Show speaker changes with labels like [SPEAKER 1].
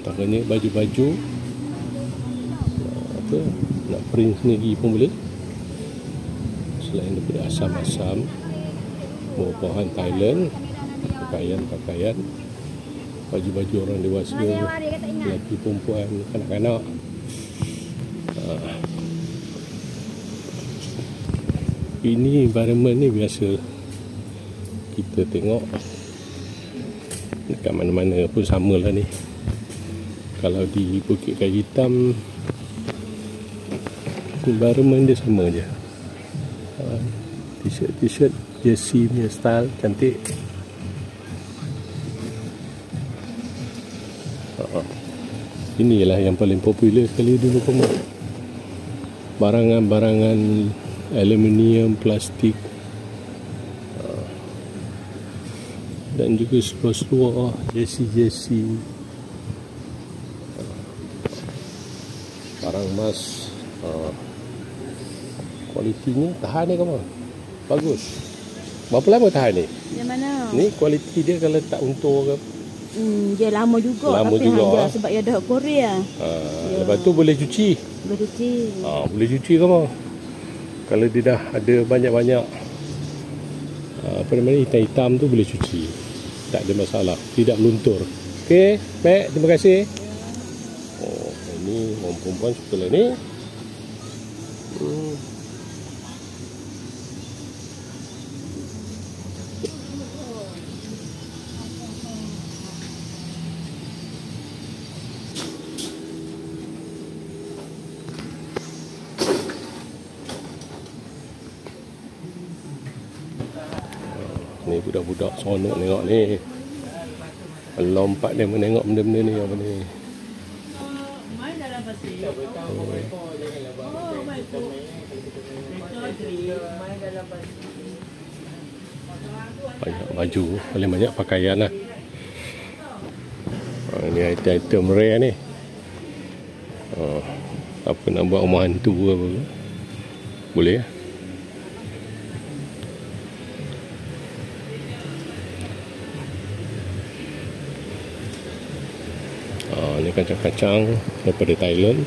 [SPEAKER 1] Antaranya baju-baju apa, nak print sendiri pun boleh. Selain daripada asam-asam, bahan Thailand, pakaian-pakaian, baju-baju orang dewasa, lelaki, perempuan, kanak-kanak. Ini environment ni biasa kita tengok dekat mana-mana pun samalah ni. Kalau di Bukit Kayu Hitam, environment dia sama je. T-shirt, jersey punya style cantik. Inilah yang paling popular sekali dulu pun. Barangan-barangan aluminium, plastik, dan juga seluar-seluar, jersey, barang emas. Kualitinya tahan ni kamu. Bagus. Berapa lama tahan ni?
[SPEAKER 2] Yang mana?
[SPEAKER 1] Ni kualiti dia kalau tak untur ke?
[SPEAKER 2] Dia lama juga.
[SPEAKER 1] Lama
[SPEAKER 2] tapi
[SPEAKER 1] juga.
[SPEAKER 2] Hanya sebab dia dah Korea.
[SPEAKER 1] Lepas tu boleh cuci.
[SPEAKER 2] Boleh cuci.
[SPEAKER 1] Boleh cuci kamu. Kalau dia dah ada banyak-banyak apa namanya, hitam-hitam tu boleh cuci. Tak ada masalah. Tidak luntur. Okey, baik. Terima kasih. Ini orang perempuan suka lah ni. Ni budak-budak seronok tengok ni. Lompat dia menengok benda-benda ni apa ni. Banyak baju, paling banyak pakaian lah. Ni item-item rare ni. Apa nak buat rumah hantu apa ke, boleh lah. Ni kacang-kacang daripada Thailand.